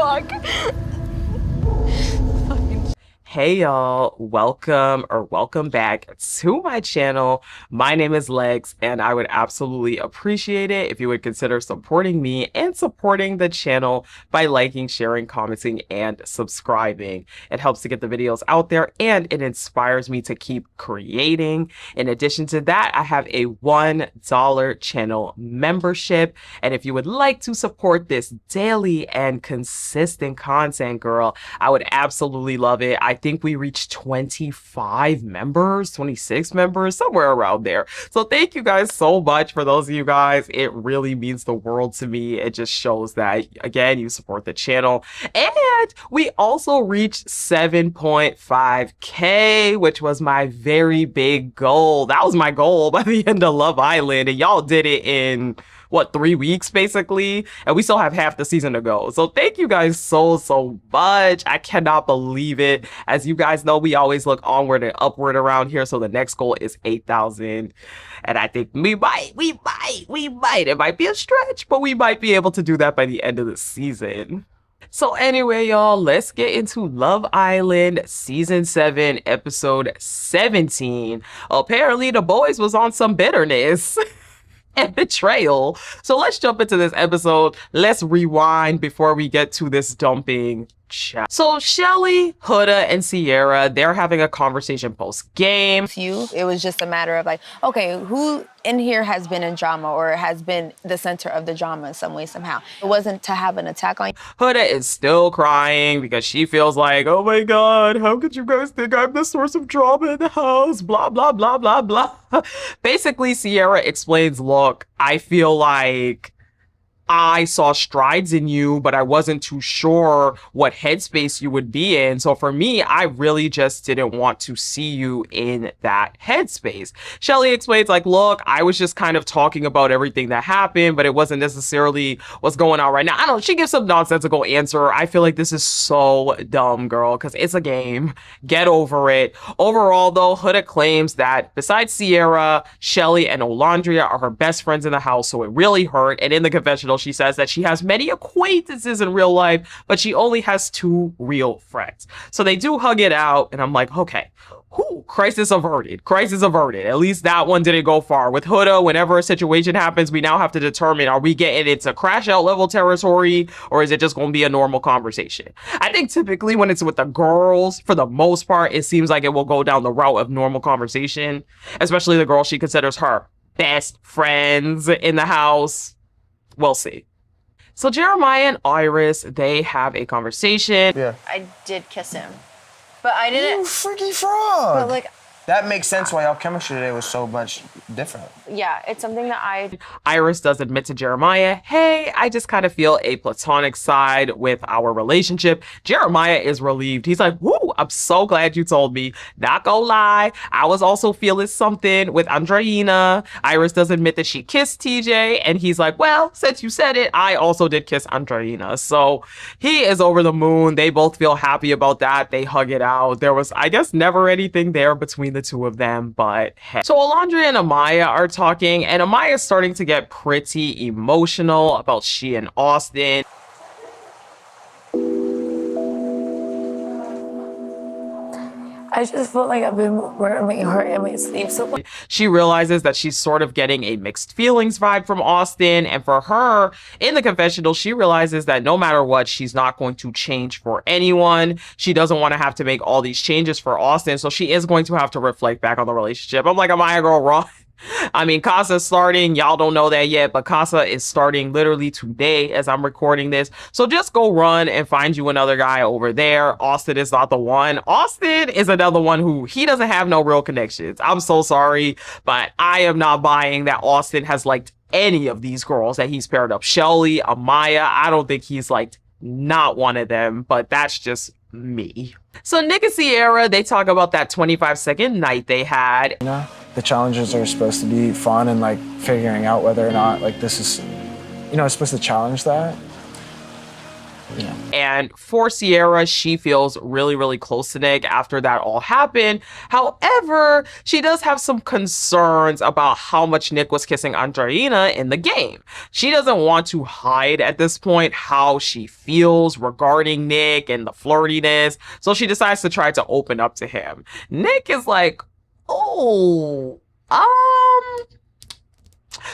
fuck? Hey y'all, welcome back to my channel. My name is Lex, and I would absolutely appreciate it if you would consider supporting me and supporting the channel by liking, sharing, commenting, and subscribing. It helps to get the videos out there and it inspires me to keep creating. In addition to that, I have a $1 channel membership, and if you would like to support this daily and consistent content, girl, I would absolutely love it. I think we reached 25 members, 26 members, somewhere around there. So thank you guys so much. For those of you guys, it really means the world to me. It just shows that, again, you support the channel. And we also reached 7.5K, which was my very big goal. That was my goal by the end of Love Island, and y'all did it in what, 3 weeks basically, and we still have half the season to go. So thank you guys so much. I cannot believe it. As you guys know, we always look onward and upward around here, so the next goal is 8,000, and I think we might, it might be a stretch, but we might be able to do that by the end of the season. So anyway, y'all, let's get into Love Island Season 7, Episode 17. Apparently, the boys was on some bitterness and betrayal. So let's jump into this episode. Let's rewind before we get to this dumping chat. So Shelly, Huda, and Sierra, they're having a conversation post-game. It was just a matter of like, okay, who in here has been in drama or has been the center of the drama in some way, somehow? It wasn't to have an attack on you. Huda is still crying because she feels like, oh my God, how could you guys think I'm the source of drama in the house? Blah, blah, blah, blah, blah. Basically, Sierra explains, look, I feel like I saw strides in you, but I wasn't too sure what headspace you would be in. So for me, I really just didn't want to see you in that headspace. Shelly explains like, look, I was just kind of talking about everything that happened, but it wasn't necessarily what's going on right now. I don't know. She gives some nonsensical answer. I feel like this is so dumb, girl, because it's a game. Get over it. Overall, though, Huda claims that besides Sierra, Shelly and Olandria are her best friends in the house, so it really hurt. And in the confessional, she says that she has many acquaintances in real life, but she only has 2 real friends. So they do hug it out, and I'm like, okay, crisis averted. Crisis averted. At least that one didn't go far. With Huda, whenever a situation happens, we now have to determine, are we getting into crash out level territory, or is it just going to be a normal conversation? I think typically when it's with the girls, for the most part, it seems like it will go down the route of normal conversation, especially the girl she considers her best friends in the house. We'll see. So Jeremiah and Iris, they have a conversation. Yeah. I did kiss him, but I didn't. You freaky frog. But like, that makes sense why y'all chemistry today was so much different. yeah, it's something that Iris does admit to Jeremiah, hey, I just kind of feel a platonic side with our relationship. Jeremiah is relieved. He's like, woo, I'm so glad you told me. Not gonna lie, I was also feeling something with Andreina. Iris does admit that she kissed TJ, and he's like, well, since you said it, I also did kiss Andreina. So he is over the moon. They both feel happy about that. They hug it out. There was, I guess, never anything there between the 2 of them, but hey. So Olandria and Amaya are talking, and Amaya's starting to get pretty emotional about she and Austin. I just feel like I've been wearing my heart in my sleeve. So she realizes that she's sort of getting a mixed feelings vibe from Austin, and for her, in the confessional, she realizes that no matter what, she's not going to change for anyone. She doesn't want to have to make all these changes for Austin, so she is going to have to reflect back on the relationship. I'm like, Amaya, girl, wrong. I mean, Casa's starting. Y'all don't know that yet, but Casa is starting literally today as I'm recording this. So just go run and find you another guy over there. Austin is not the one. Austin is another one who he doesn't have no real connections. I'm so sorry, but I am not buying that Austin has liked any of these girls that he's paired up. Shelly, Amaya, I don't think he's liked not one of them, but that's just me. So Nick and Sierra, they talk about that 25-second night they had. You know, the challenges are supposed to be fun and like figuring out whether or not like this is, you know, it's supposed to challenge that. Yeah. And for Sierra, she feels really, really close to Nick after that all happened. However, she does have some concerns about how much Nick was kissing Andreina in the game. She doesn't want to hide at this point how she feels regarding Nick and the flirtiness, so she decides to try to open up to him. Nick is like, oh,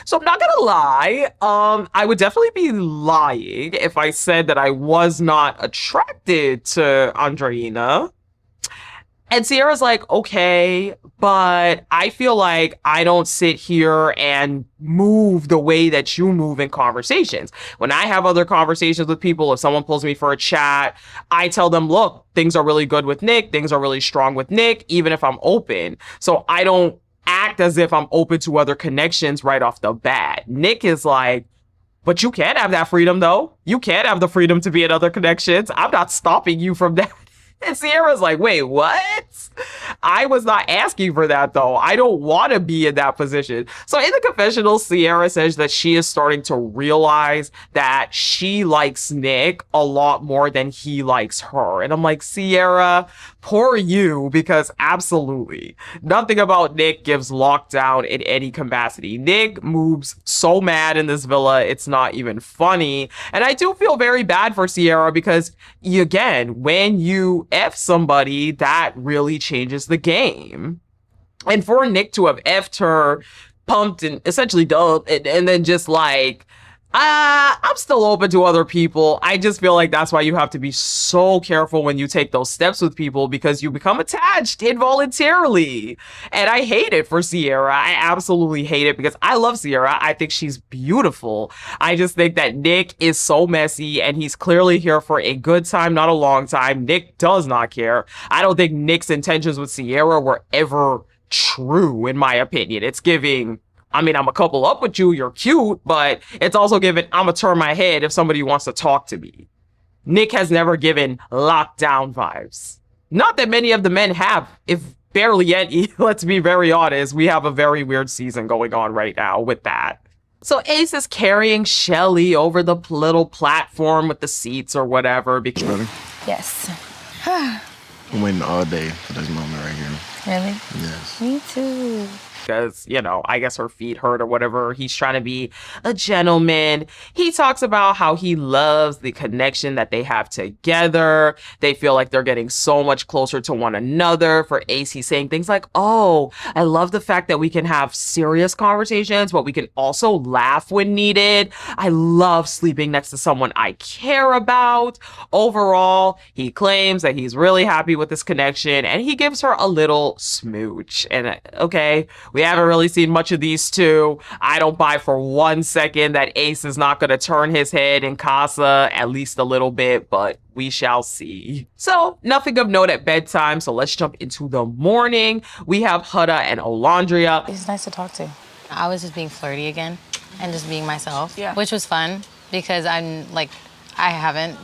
so I'm not gonna lie, I would definitely be lying if I said that I was not attracted to Andreina. And Sierra's like, okay, but I feel like I don't sit here and move the way that you move in conversations. When I have other conversations with people, if someone pulls me for a chat, I tell them, look, things are really good with Nick, things are really strong with Nick, even if I'm open. So I don't act as if I'm open to other connections right off the bat. Nick is like, but you can't have that freedom though. You can't have the freedom to be in other connections. I'm not stopping you from that. And Sierra's like, wait, what? I was not asking for that, though. I don't want to be in that position. So in the confessional, Sierra says that she is starting to realize that she likes Nick a lot more than he likes her. And I'm like, Sierra, poor you, because absolutely nothing about Nick gives lockdown in any capacity. Nick moves so mad in this villa, it's not even funny. And I do feel very bad for Sierra because, again, when you F somebody, that really changes the game. And for Nick to have F'd her, pumped and essentially dumped, and then just like, I'm still open to other people. I just feel like that's why you have to be so careful when you take those steps with people, because you become attached involuntarily. And I hate it for Sierra. I absolutely hate it because I love Sierra. I think she's beautiful. I just think that Nick is so messy and he's clearly here for a good time, not a long time. Nick does not care. I don't think Nick's intentions with Sierra were ever true, in my opinion. It's giving, I mean, I'm a couple up with you, you're cute, but it's also given, I'm gonna turn my head if somebody wants to talk to me. Nick has never given lockdown vibes. Not that many of the men have, if barely any. Let's be very honest. We have a very weird season going on right now with that. So Ace is carrying Shelly over the little platform with the seats or whatever. Ready? Yes. I'm waiting all day for this moment right here. Really? Yes. Me too. Because, you know, I guess her feet hurt or whatever. He's trying to be a gentleman. He talks about how he loves the connection that they have together. They feel like they're getting so much closer to one another. For Ace, he's saying things like, oh, I love the fact that we can have serious conversations, but we can also laugh when needed. I love sleeping next to someone I care about. Overall, he claims that he's really happy with this connection, and he gives her a little smooch. And okay, we haven't really seen much of these two. I don't buy for 1 second that Ace is not going to turn his head in Casa at least a little bit, but we shall see. So nothing of note at bedtime. So let's jump into the morning. We have Huda and Olandria. He's nice to talk to. I was just being flirty again and just being myself, which was fun because I'm like, I haven't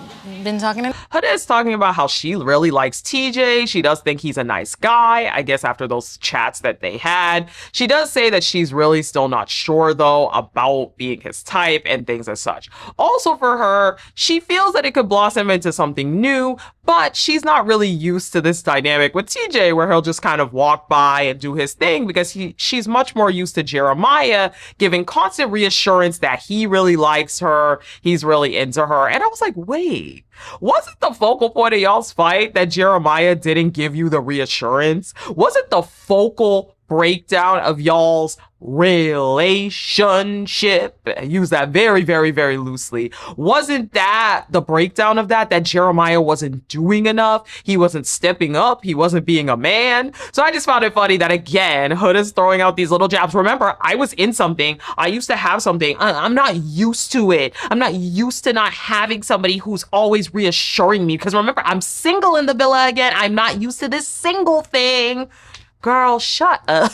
been talking to him. Huda is talking about how she really likes TJ. She does think he's a nice guy, I guess after those chats that they had. She does say that she's really still not sure, though, about being his type and things as such. Also for her, she feels that it could blossom into something new, but she's not really used to this dynamic with TJ where he'll just kind of walk by and do his thing, because she's much more used to Jeremiah giving constant reassurance that he really likes her, he's really into her. And I was like, wait, wasn't the focal point of y'all's fight that Jeremiah didn't give you the reassurance? Wasn't the focal breakdown of y'all's relationship, I use that very, very, very loosely, wasn't that the breakdown of that Jeremiah wasn't doing enough? He wasn't stepping up. He wasn't being a man. So I just found it funny that, again, Hood is throwing out these little jabs. Remember, I was in something. I used to have something. I'm not used to it. I'm not used to not having somebody who's always reassuring me, because remember, I'm single in the villa again. I'm not used to this single thing. Girl, shut up.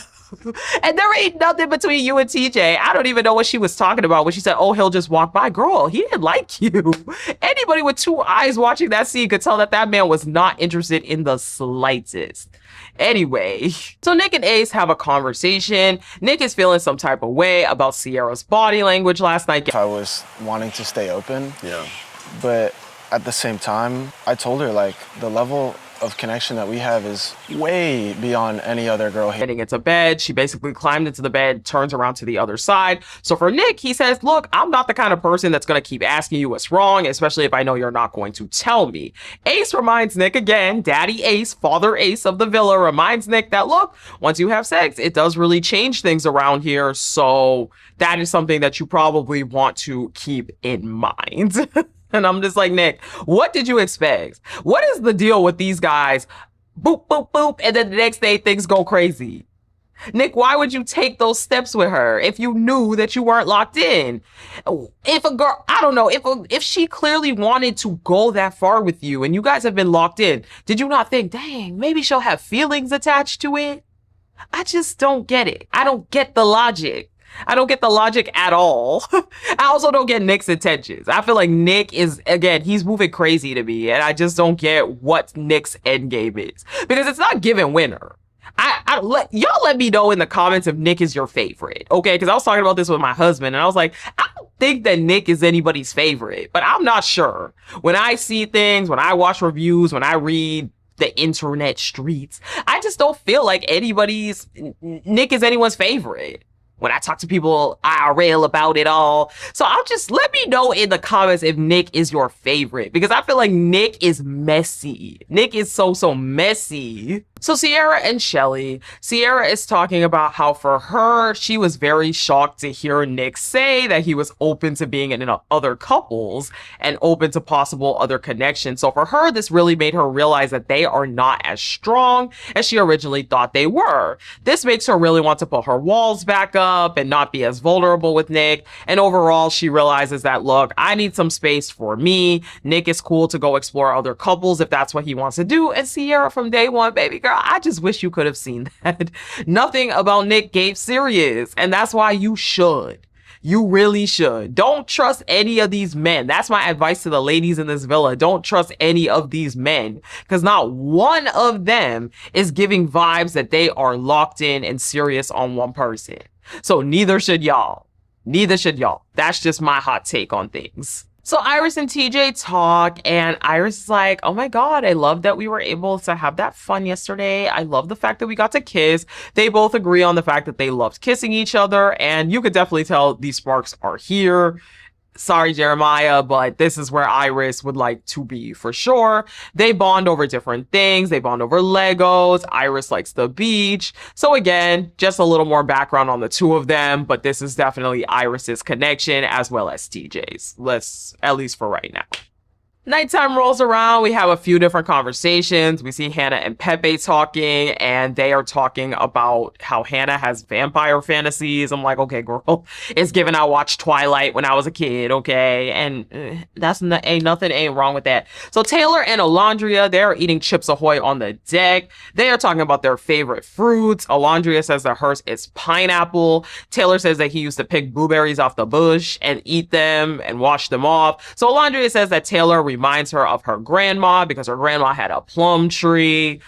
And there ain't nothing between you and TJ. I don't even know what she was talking about when she said, oh, he'll just walk by. Girl, he didn't like you. Anybody with 2 eyes watching that scene could tell that that man was not interested in the slightest. Anyway, so Nick and Ace have a conversation. Nick is feeling some type of way about Sierra's body language last night. I was wanting to stay open, but at the same time, I told her, like, the level of connection that we have is way beyond any other girl here. Getting into bed, she basically climbed into the bed, turns around to the other side. So for Nick, he says, look, I'm not the kind of person that's going to keep asking you what's wrong, especially if I know you're not going to tell me. Ace reminds Nick again, Daddy Ace, Father Ace of the villa, reminds Nick that, look, once you have sex, it does really change things around here. So that is something that you probably want to keep in mind. And I'm just like, Nick, what did you expect? What is the deal with these guys? Boop, boop, boop. And then the next day things go crazy. Nick, why would you take those steps with her if you knew that you weren't locked in? If a girl, I don't know, if she clearly wanted to go that far with you and you guys have been locked in, did you not think, dang, maybe she'll have feelings attached to it? I just don't get it. I don't get the logic. I don't get the logic at all. I also don't get Nick's intentions. I feel like Nick is, again, he's moving crazy to me, and I just don't get what Nick's endgame is. Because it's not given winner. Y'all let me know in the comments if Nick is your favorite, okay? Because I was talking about this with my husband, and I was like, I don't think that Nick is anybody's favorite, but I'm not sure. When I see things, when I watch reviews, when I read the internet streets, I just don't feel like Nick is anyone's favorite. When I talk to people IRL about it all. So let me know in the comments if Nick is your favorite, because I feel like Nick is messy. Nick is so messy. So Sierra and Shelly, Sierra is talking about how for her, she was very shocked to hear Nick say that he was open to being in other couples and open to possible other connections. So for her, this really made her realize that they are not as strong as she originally thought they were. This makes her really want to put her walls back up and not be as vulnerable with Nick. And overall, she realizes that, look, I need some space for me. Nick is cool to go explore other couples if that's what he wants to do. And Sierra from day one, baby girl, I just wish you could have seen that. Nothing about Nick gave serious, and that's why you should. You really should. Don't trust any of these men. That's my advice to the ladies in this villa. Don't trust any of these men, because not one of them is giving vibes that they are locked in and serious on one person. So neither should y'all. Neither should y'all. That's just my hot take on things. So Iris and TJ talk, and Iris is like, oh my God, I love that we were able to have that fun yesterday. I love the fact that we got to kiss. They both agree on the fact that they loved kissing each other, and you could definitely tell these sparks are here. Sorry, Jeremiah, but this is where Iris would like to be for sure. They bond over different things. They bond over Legos. Iris likes the beach. So again, just a little more background on the two of them, but this is definitely Iris's connection as well as TJ's. At least for right now. Nighttime rolls around. We have a few different conversations. We see Hannah and Pepe talking, and they are talking about how Hannah has vampire fantasies. I'm like, okay, girl, it's given I watched Twilight when I was a kid, okay? And ain't nothing wrong with that. So Taylor and Alondria, they're eating Chips Ahoy on the deck. They are talking about their favorite fruits. Alondria says that hers is pineapple. Taylor says that he used to pick blueberries off the bush and eat them and wash them off. So Alondria says that Taylor reminds her of her grandma because her grandma had a plum tree.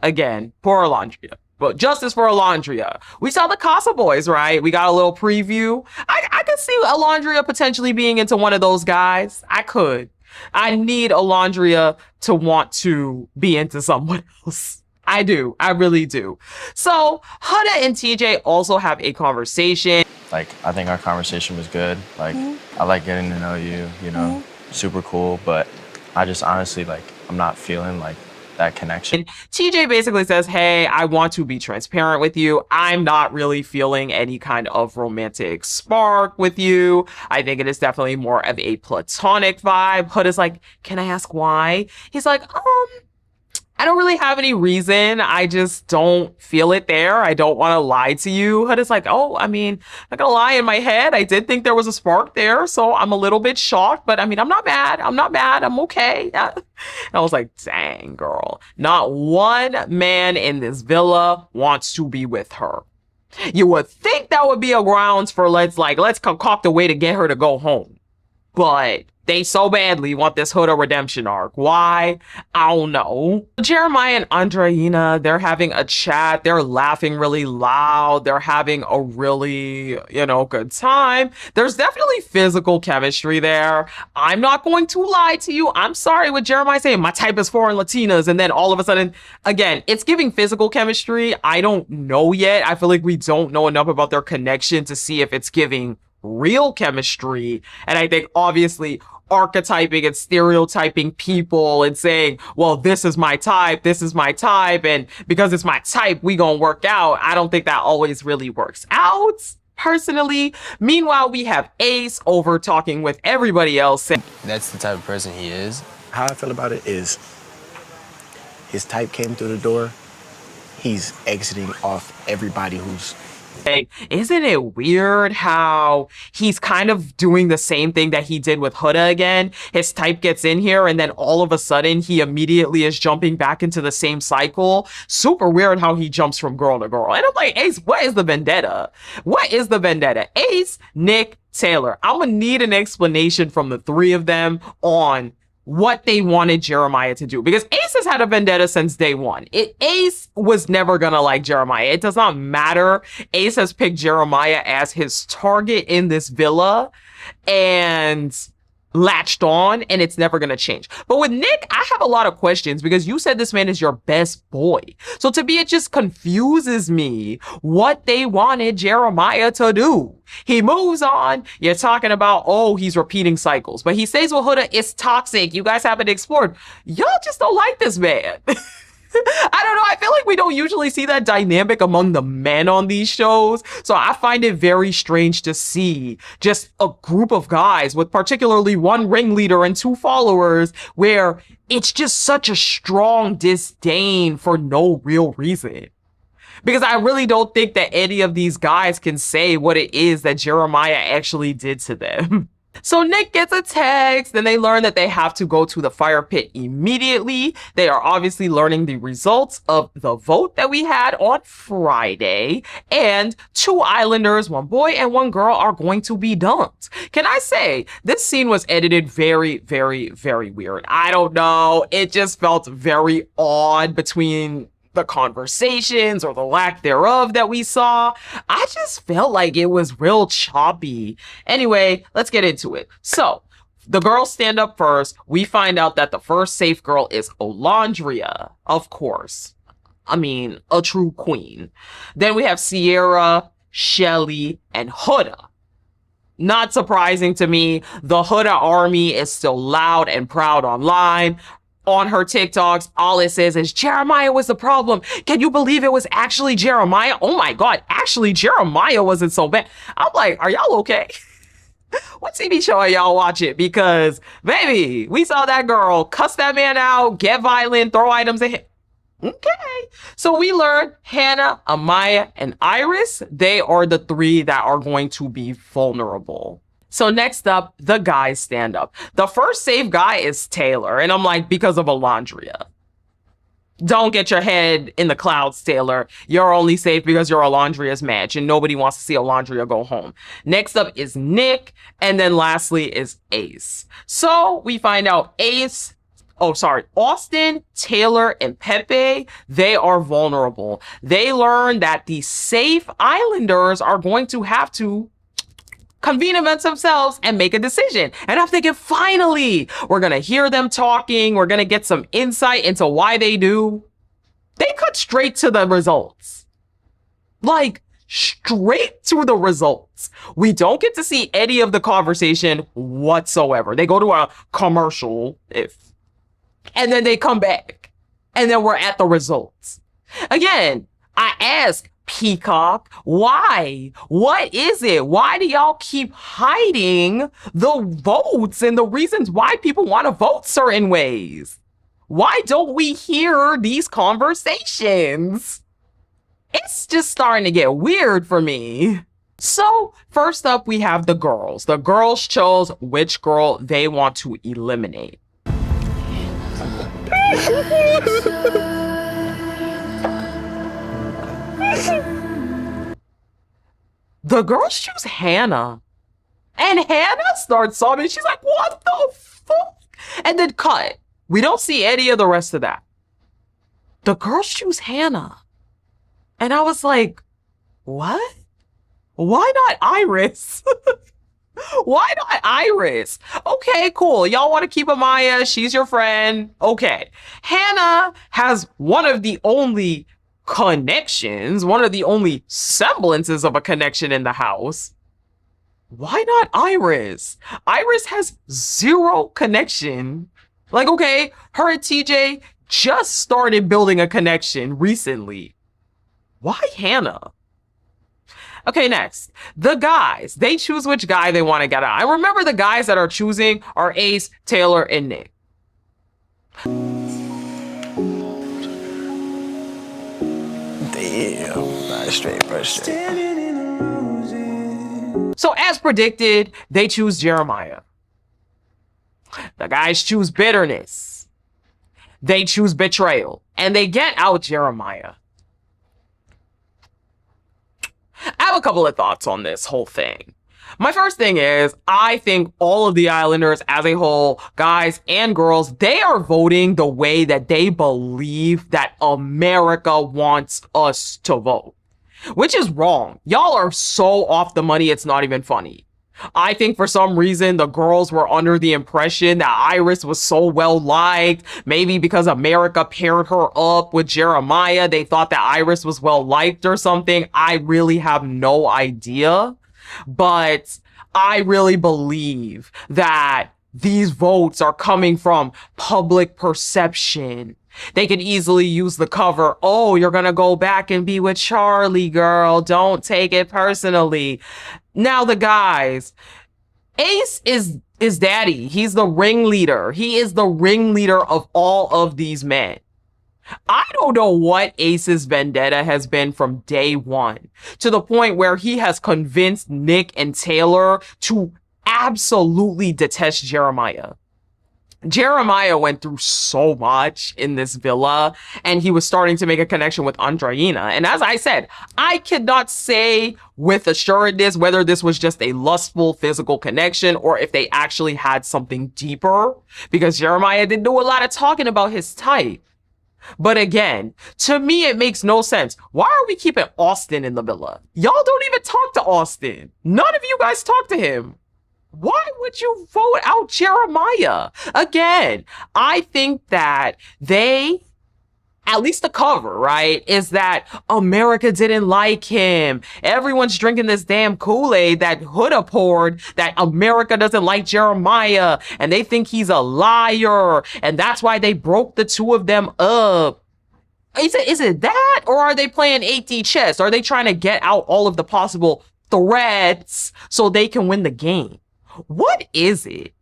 Again, poor Alondria. But justice for Alondria. We saw the Casa Boys, right? We got a little preview. I could see Alondria potentially being into one of those guys. I could. I need Alondria to want to be into someone else. I do. I really do. So Huda and TJ also have a conversation. Like, I think our conversation was good. Like, I like getting to know you, you know, super cool, but I just honestly, like, I'm not feeling like that connection. And TJ basically says, hey, I want to be transparent with you. I'm not really feeling any kind of romantic spark with you. I think it is definitely more of a platonic vibe. Huda's like, can I ask why? He's like, I don't really have any reason. I just don't feel it there. I don't want to lie to you. Huda's like, oh, I mean, I'm not gonna lie, in my head, I did think there was a spark there. So I'm a little bit shocked, but I mean, I'm not mad. I'm okay. And I was like, dang, girl. Not one man in this villa wants to be with her. You would think that would be a grounds for let's concoct a way to get her to go home. but they so badly want this Huda redemption arc. Why? I don't know. Jeremiah and Andreina, they're having a chat. They're laughing really loud. They're having a really, good time. There's definitely physical chemistry there. I'm not going to lie to you. I'm sorry with Jeremiah saying my type is foreign Latinas. And then all of a sudden, again, it's giving physical chemistry. I don't know yet. I feel like we don't know enough about their connection to see if it's giving real chemistry. And I think obviously archetyping and stereotyping people and saying, well, this is my type, and because it's my type, we gonna work out. I don't think that always really works out, personally. Meanwhile, we have Ace over talking with everybody else. That's the type of person he is. How I feel about it is his type came through the door. He's exiting off everybody who's... Isn't it weird how he's kind of doing the same thing that he did with Huda again? His type gets in here and then all of a sudden he immediately is jumping back into the same cycle. Super weird how he jumps from girl to girl. And I'm like, Ace, what is the vendetta? What is the vendetta? Ace, Nick, Taylor. I'm gonna need an explanation from the three of them on what they wanted Jeremiah to do, because Ace has had a vendetta since day one. Ace was never gonna like Jeremiah. It does not matter. Ace has picked Jeremiah as his target in this villa and latched on, and it's never gonna change. But with Nick, I have a lot of questions because you said this man is your best boy. So to me, it just confuses me what they wanted Jeremiah to do. He moves on. You're talking about, oh, he's repeating cycles, but he stays with Huda. It's toxic. You guys haven't explored. Y'all just don't like this man. I don't know. I feel like we don't usually see that dynamic among the men on these shows. So I find it very strange to see just a group of guys with particularly one ringleader and two followers where it's just such a strong disdain for no real reason. Because I really don't think that any of these guys can say what it is that Jeremiah actually did to them. So Nick gets a text, then they learn that they have to go to the fire pit immediately. They are obviously learning the results of the vote that we had on Friday, and 2 islanders, 1 boy and 1 girl, are going to be dumped. Can I say, this scene was edited very, very, very weird. I don't know. It just felt very odd between the conversations or the lack thereof that we saw. I just felt like it was real choppy. Anyway, let's get into it. So the girls stand up first. We find out that the first safe girl is Olandria, of course. I mean, a true queen. Then we have Sierra, Shelly, and Huda. Not surprising to me, the Huda army is still loud and proud online. On her TikToks, all it says is Jeremiah was the problem. Can you believe it was actually Jeremiah? Oh my God, actually Jeremiah wasn't so bad. I'm like, are y'all okay? What TV show are y'all watching? Because baby, we saw that girl cuss that man out, get violent, throw items at him. Okay. So we learned Hannah, Amaya, and Iris, they are the 3 that are going to be vulnerable. So next up, the guys stand up. The first safe guy is Taylor. And I'm like, because of Olandria. Don't get your head in the clouds, Taylor. You're only safe because you're Olandria's match and nobody wants to see Olandria go home. Next up is Nick. And then lastly is Ace. So we find out Austin, Taylor, and Pepe, they are vulnerable. They learn that the safe islanders are going to have to convene amongst themselves and make a decision. And I'm thinking, finally, we're gonna hear them talking. We're gonna get some insight into why they do. They cut straight to the results. Like, straight to the results. We don't get to see any of the conversation whatsoever. They go to a commercial, and then they come back. And then we're at the results. Again, I ask, Peacock, why? What is it? Why do y'all keep hiding the votes and the reasons why people want to vote certain ways? Why don't we hear these conversations? It's just starting to get weird for me. So first up, we have the girls. The girls chose which girl they want to eliminate. The girls choose Hannah. And Hannah starts sobbing. She's like, what the fuck? And then cut. We don't see any of the rest of that. The girls choose Hannah. And I was like, what? Why not Iris? Why not Iris? Okay, cool. Y'all want to keep Amaya. She's your friend. Okay. Hannah has one of the only connections, one of the only semblances of a connection in the house. Why not Iris? Iris has zero connection. Like, okay, her and TJ just started building a connection recently. Why Hannah? Okay, next. The guys. They choose which guy they want to get out. I remember the guys that are choosing are Ace, Taylor, and Nick. Damn. Nah, straight, bro, straight. So as predicted, they choose Jeremiah. The guys choose bitterness. They choose betrayal. And they get out Jeremiah. I have a couple of thoughts on this whole thing. My first thing is, I think all of the Islanders as a whole, guys and girls, they are voting the way that they believe that America wants us to vote. Which is wrong. Y'all are so off the money, it's not even funny. I think for some reason the girls were under the impression that Iris was so well liked. Maybe because America paired her up with Jeremiah, they thought that Iris was well liked or something. I really have no idea. But I really believe that these votes are coming from public perception. They could easily use the cover. Oh, you're gonna go back and be with Charlie, girl. Don't take it personally. Now the guys, Ace is daddy. He's the ringleader. He is the ringleader of all of these men. I don't know what Ace's vendetta has been from day one, to the point where he has convinced Nick and Taylor to absolutely detest Jeremiah. Jeremiah went through so much in this villa, and he was starting to make a connection with Andreina. And as I said, I cannot say with assuredness whether this was just a lustful physical connection or if they actually had something deeper, because Jeremiah didn't do a lot of talking about his type. But again, to me, it makes no sense. Why are we keeping Austin in the villa? Y'all don't even talk to Austin. None of you guys talk to him. Why would you vote out Jeremiah? Again, I think that they, at least the cover, right, is that America didn't like him. Everyone's drinking this damn Kool-Aid that Huda poured, that America doesn't like Jeremiah, and they think he's a liar, and that's why they broke the two of them up. Is it that, or are they playing 8D chess? Are they trying to get out all of the possible threats so they can win the game? What is it?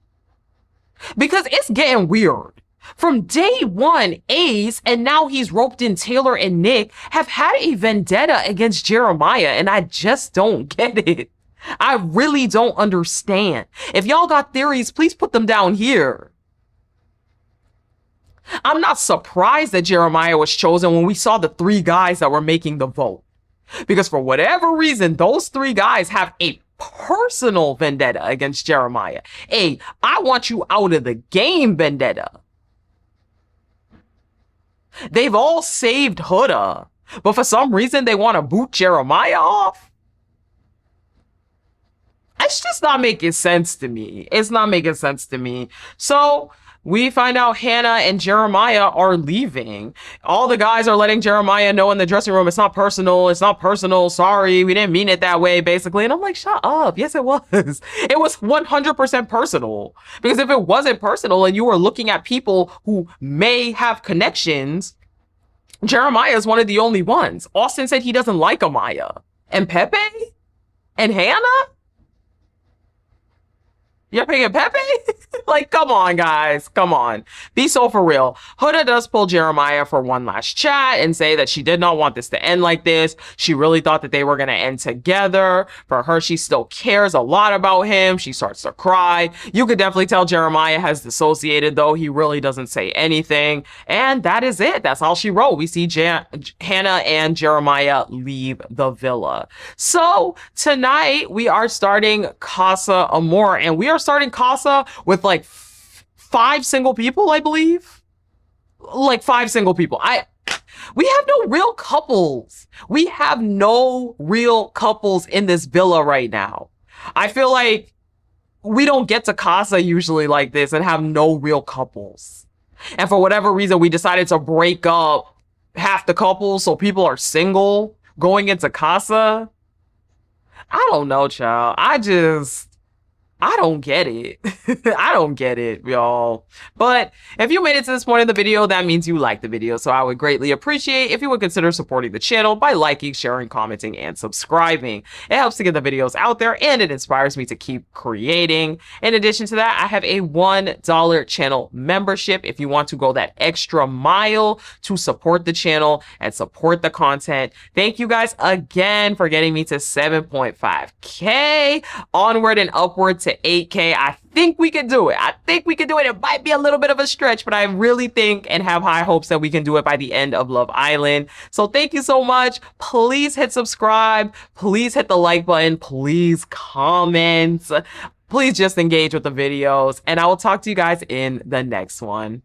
Because it's getting weird. From day one, Ace, and now he's roped in Taylor and Nick, have had a vendetta against Jeremiah, and I just don't get it. I really don't understand. If y'all got theories, please put them down here. I'm not surprised that Jeremiah was chosen when we saw the three guys that were making the vote. Because for whatever reason, those three guys have a personal vendetta against Jeremiah. A, I want you out of the game vendetta. They've all saved Huda, but for some reason they want to boot Jeremiah off. It's just not making sense to me. It's not making sense to me. So we find out Hannah and Jeremiah are leaving. All the guys are letting Jeremiah know in the dressing room, it's not personal. It's not personal. Sorry, we didn't mean it that way, basically. And I'm like, shut up. Yes, it was. It was 100% personal. Because if it wasn't personal and you were looking at people who may have connections, Jeremiah is one of the only ones. Austin said he doesn't like Amaya. And Pepe? And Hannah? You're picking Pepe? Like, come on, guys. Come on. Be so for real. Huda does pull Jeremiah for one last chat and say that she did not want this to end like this. She really thought that they were going to end together. For her, she still cares a lot about him. She starts to cry. You could definitely tell Jeremiah has dissociated, though. He really doesn't say anything. And that is it. That's all she wrote. We see Hannah and Jeremiah leave the villa. So tonight we are starting Casa Amor, and we are starting Casa with like 5 single people, I believe. Like 5 single people. We have no real couples. We have no real couples in this villa right now. I feel like we don't get to Casa usually like this and have no real couples. And for whatever reason, we decided to break up half the couples so people are single going into Casa. I don't know, child. I don't get it. I don't get it, y'all. But if you made it to this point in the video, that means you like the video. So I would greatly appreciate if you would consider supporting the channel by liking, sharing, commenting, and subscribing. It helps to get the videos out there and it inspires me to keep creating. In addition to that, I have a $1 channel membership if you want to go that extra mile to support the channel and support the content. Thank you guys again for getting me to 7.5K. Onward and upward to 8K. I think we can do it. I think we can do it. It might be a little bit of a stretch, but I really think and have high hopes that we can do it by the end of Love Island. So thank you so much. Please hit subscribe. Please hit the like button. Please comment. Please just engage with the videos. And I will talk to you guys in the next one.